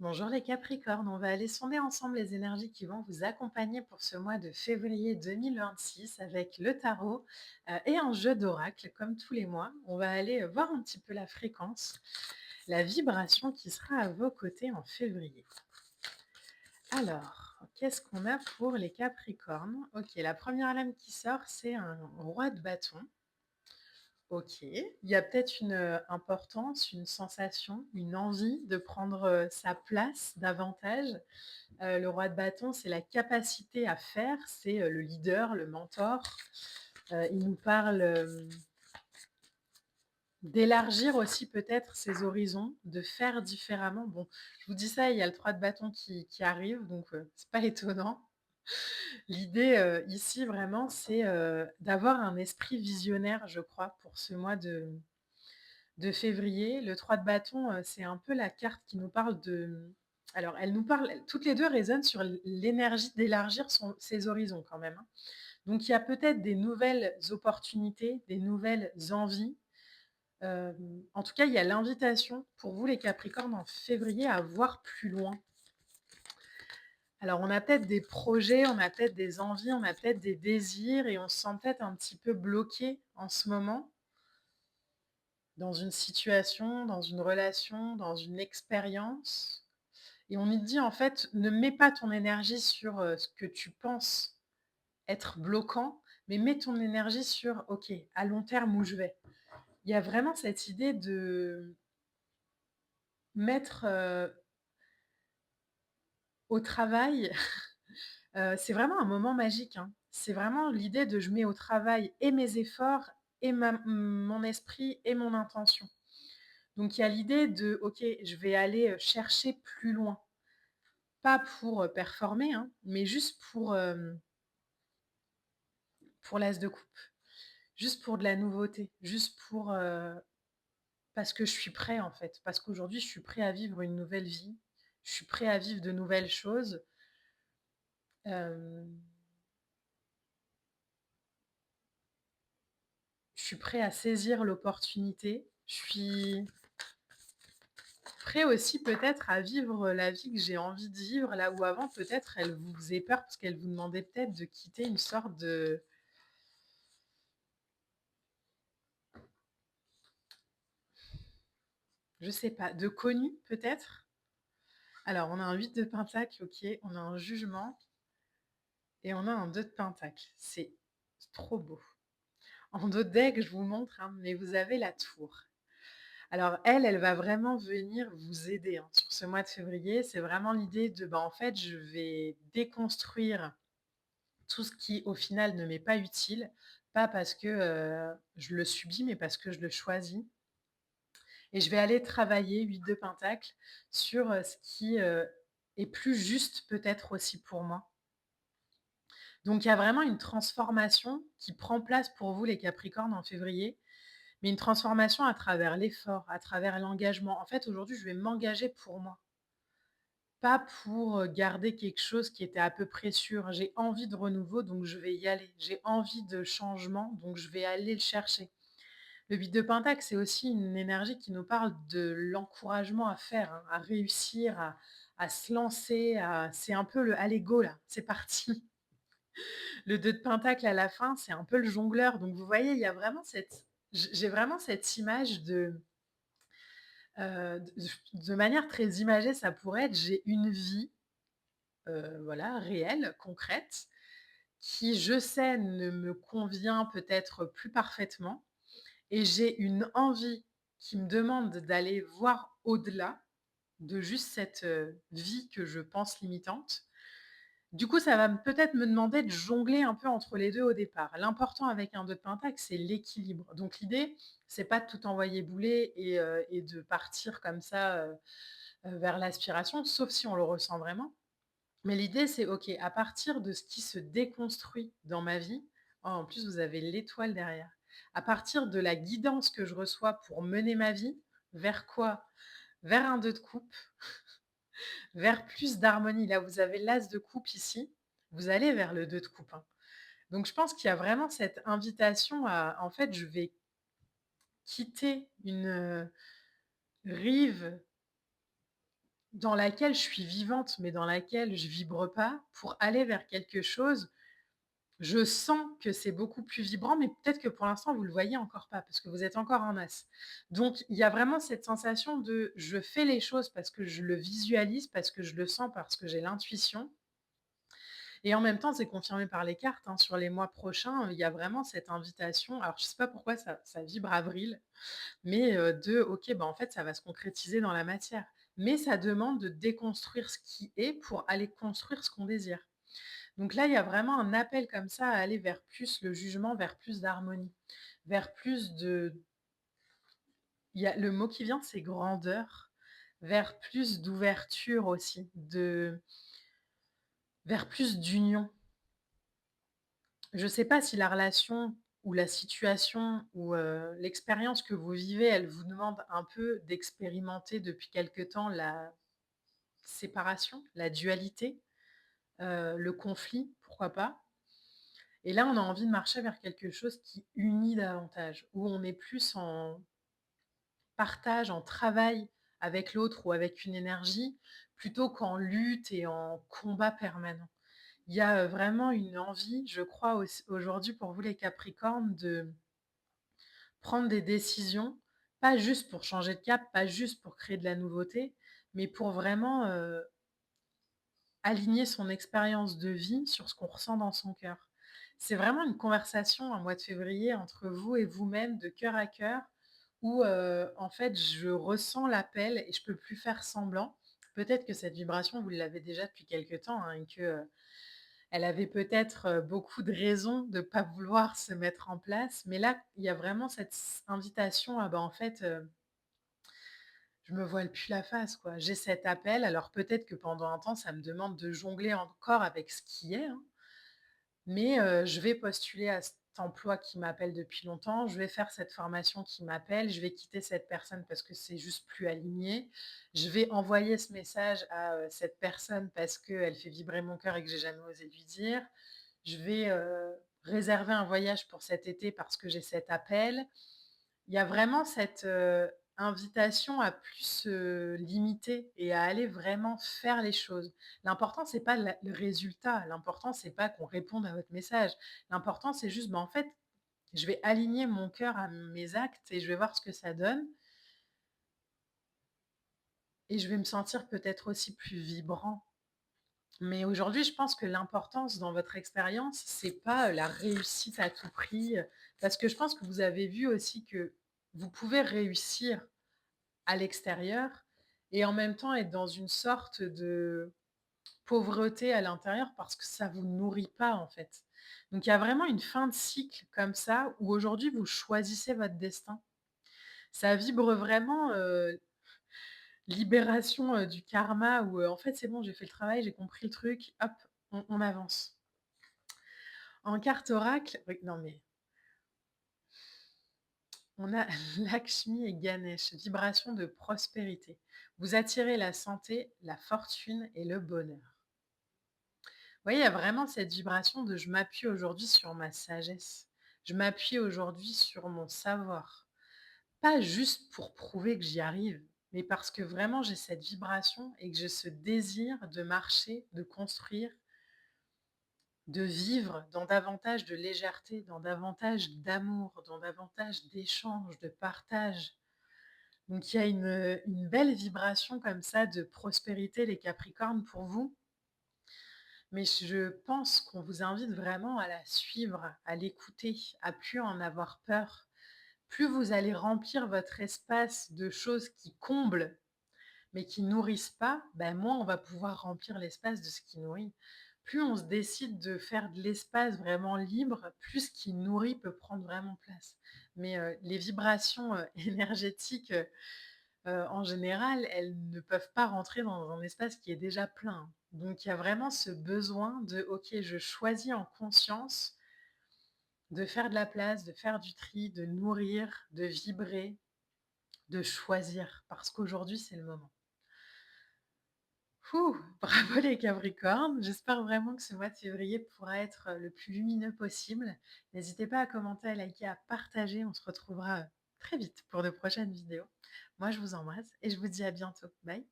Bonjour les Capricornes, on va aller sonder ensemble les énergies qui vont vous accompagner pour ce mois de février 2026 avec le tarot et un jeu d'oracle comme tous les mois. On va aller voir un petit peu la fréquence, la vibration qui sera à vos côtés en février. Alors, qu'est-ce qu'on a pour les Capricornes? Ok, la première lame qui sort, c'est un roi de bâton. OK. Il y a peut-être une, importance, une sensation, une envie de prendre, sa place davantage. Le roi de bâton, c'est la capacité à faire, c'est, le leader, le mentor. Il nous parle, d'élargir aussi peut-être ses horizons, de faire différemment. Bon, je vous dis ça, il y a le 3 de bâton qui arrive, donc c'est pas étonnant. L'idée, ici vraiment, c'est, d'avoir un esprit visionnaire, je crois, pour ce mois de février. Le 3 de bâton, c'est un peu la carte qui nous parle de alors elle nous parle toutes les 2 résonnent sur l'énergie d'élargir ses horizons quand même, hein. Donc il y a peut-être des nouvelles opportunités, des nouvelles envies. En tout cas, il y a l'invitation pour vous les Capricornes en février à voir plus loin. Alors on a peut-être des projets, on a peut-être des envies, on a peut-être des désirs et on se sent peut-être un petit peu bloqué en ce moment. Dans une situation, dans une relation, dans une expérience et on nous dit en fait: «Ne mets pas ton énergie sur, ce que tu penses être bloquant, mais mets ton énergie sur: "OK, à long terme, où je vais?"». Il y a vraiment cette idée de mettre, au travail, c'est vraiment un moment magique, hein. C'est vraiment l'idée de je mets au travail et mes efforts et mon esprit et mon intention. Donc il y a l'idée de: «OK, je vais aller, chercher plus loin». Pas pour, performer, hein, mais juste pour l'as de coupe. Juste pour de la nouveauté, juste pour, parce que je suis prêt, en fait. Parce qu'aujourd'hui, je suis prêt à vivre une nouvelle vie. Je suis prêt à vivre de nouvelles choses. Hem, je suis prêt à saisir l'opportunité. Je suis prêt aussi peut-être à vivre la vie que j'ai envie de vivre, là où avant peut-être elle vous faisait peur parce qu'elle vous demandait peut-être de quitter une sorte de je sais pas, de connu peut-être? Alors, on a un 8 de pentacle, OK, on a un jugement et on a un 2 de pentacle. C'est trop beau. En dos de deck, je vous montre, hein, mais vous avez la tour. Alors elle va vraiment venir vous aider, hein, sur ce mois de février. C'est vraiment l'idée de, bah, en fait, je vais déconstruire tout ce qui, au final, ne m'est pas utile. Pas parce que, je le subis, mais parce que je le choisis et je vais aller travailler, 8 de pentacle, sur, ce qui, est plus juste peut-être aussi pour moi. Donc il y a vraiment une transformation qui prend place pour vous les Capricornes en février, mais une transformation à travers l'effort, à travers l'engagement. En fait, aujourd'hui, je vais m'engager pour moi, pas pour, garder quelque chose qui était à peu près sûr. J'ai envie de renouveau, donc je vais y aller. J'ai envie de changement, donc je vais aller le chercher. Le 8 de pentacle, c'est aussi une énergie qui nous parle de l'encouragement à faire, hein, à réussir, à se lancer, c'est un peu le: «Allez go là, c'est parti». Le 2 de pentacle à la fin, c'est un peu le jongleur. Donc vous voyez, il y a vraiment j'ai vraiment cette image de manière très imagée, ça pourrait être: j'ai une vie, voilà, réelle, concrète, qui, je sais, ne me convient peut-être plus parfaitement et j'ai une envie qui me demande d'aller voir au-delà de juste cette, vie que je pense limitante. Du coup, ça va peut-être me demander de jongler un peu entre les 2 au départ. L'important avec un 2 de pentacle, c'est l'équilibre. Donc l'idée, c'est pas de tout envoyer bouler et de partir comme ça, vers l'aspiration, sauf si on le ressent vraiment. Mais l'idée, c'est: «OK, à partir de ce qui se déconstruit dans ma vie», oh, en plus, vous avez l'étoile derrière. À partir de la guidance que je reçois pour mener ma vie, vers quoi? Vers un 2 de coupe, vers plus d'harmonie. Là, vous avez l'as de coupe ici, vous allez vers le 2 de coupe, hein. Donc je pense qu'il y a vraiment cette invitation à en fait, je vais quitter une, rive dans laquelle je suis vivante, mais dans laquelle je vibre pas, pour aller vers quelque chose. Je sens que c'est beaucoup plus vibrant, mais peut-être que pour l'instant, vous le voyez encore pas, parce que vous êtes encore en As. Donc il y a vraiment cette sensation de: je fais les choses parce que je le visualise, parce que je le sens, parce que j'ai l'intuition, et en même temps, c'est confirmé par les cartes, hein, sur les mois prochains, il y a vraiment cette invitation. Alors je sais pas pourquoi ça vibre avril, mais de: «OK, bah, en fait, ça va se concrétiser dans la matière». Mais ça demande de déconstruire ce qui est pour aller construire ce qu'on désire. Donc là, il y a vraiment un appel comme ça à aller vers plus le jugement, vers plus d'harmonie, vers plus de il y a le mot qui vient, c'est grandeur, vers plus d'ouverture aussi, vers plus d'union. Je ne sais pas si la relation ou la situation ou l'expérience que vous vivez, elle vous demande un peu d'expérimenter depuis quelque temps la séparation, la dualité, le conflit, pourquoi pas? Et là, on a envie de marcher vers quelque chose qui unit davantage, où on est plus en partage, en travail avec l'autre ou avec une énergie, plutôt qu'en lutte et en combat permanent. Il y a, vraiment une envie, je crois aujourd'hui pour vous les Capricornes, de prendre des décisions, pas juste pour changer de cap, pas juste pour créer de la nouveauté, mais pour vraiment, aligner son expérience de vie sur ce qu'on ressent dans son cœur. C'est vraiment une conversation, un mois de février, entre vous et vous-même, de cœur à cœur, où, en fait, je ressens l'appel et je peux plus faire semblant. Peut-être que cette vibration, vous l'avez déjà depuis quelque temps, hein, et que, elle avait peut-être, beaucoup de raisons de pas vouloir se mettre en place. Mais là, il y a vraiment cette invitation à, bah, en fait, je me voile plus la face, quoi. J'ai cet appel, alors peut-être que pendant un temps, ça me demande de jongler encore avec ce qui est, hein, mais je vais postuler à cet emploi qui m'appelle depuis longtemps, je vais faire cette formation qui m'appelle, je vais quitter cette personne parce que c'est juste plus aligné. Je vais envoyer ce message à, cette personne parce qu'elle fait vibrer mon cœur et que j'ai jamais osé lui dire. Je vais, réserver un voyage pour cet été parce que j'ai cet appel. Il y a vraiment cette, invitation à plus se limiter et à aller vraiment faire les choses. L'important, c'est pas le résultat, l'important, c'est pas qu'on réponde à votre message. L'important, c'est juste, bah, en fait, je vais aligner mon cœur à mes actes et je vais voir ce que ça donne et je vais me sentir peut-être aussi plus vibrant. Mais aujourd'hui, je pense que l'importance dans votre expérience, c'est pas, la réussite à tout prix, parce que je pense que vous avez vu aussi que vous pouvez réussir à l'extérieur et en même temps être dans une sorte de pauvreté à l'intérieur parce que ça vous nourrit pas, en fait. Donc il y a vraiment une fin de cycle comme ça où aujourd'hui vous choisissez votre destin. Ça vibre vraiment, libération, du karma où, en fait c'est bon, j'ai fait le travail, j'ai compris le truc, hop, on avance. En carte oracle, oui, non mais on a Lakshmi et Ganesh, vibration de prospérité. Vous attirez la santé, la fortune et le bonheur. Vous voyez, il y a vraiment cette vibration de: «Je m'appuie aujourd'hui sur ma sagesse. Je m'appuie aujourd'hui sur mon savoir». Pas juste pour prouver que j'y arrive, mais parce que vraiment j'ai cette vibration et que j'ai ce désir de marcher, de construire, de vivre dans davantage de légèreté, dans davantage d'amour, dans davantage d'échanges, de partage. Donc il y a une belle vibration comme ça de prospérité, les Capricornes, pour vous. Mais je pense qu'on vous invite vraiment à la suivre, à l'écouter, à plus en avoir peur. Plus vous allez remplir votre espace de choses qui comblent, mais qui nourrissent pas, ben moins on va pouvoir remplir l'espace de ce qui nourrit. Plus on se décide de faire de l'espace vraiment libre, plus ce qui nourrit peut prendre vraiment place. Mais les vibrations énergétiques, en général, elles ne peuvent pas rentrer dans un espace qui est déjà plein. Donc il y a vraiment ce besoin de: «OK, je choisis en conscience de faire de la place, de faire du tri, de nourrir, de vibrer, de choisir», parce qu'aujourd'hui, c'est le moment. Fou, bravo les Capricornes, j'espère vraiment que ce mois de février pourra être, le plus lumineux possible. N'hésitez pas à commenter, à liker, à partager, on se retrouvera, très vite pour de prochaines vidéos. Moi, je vous embrasse et je vous dis à bientôt. Bye.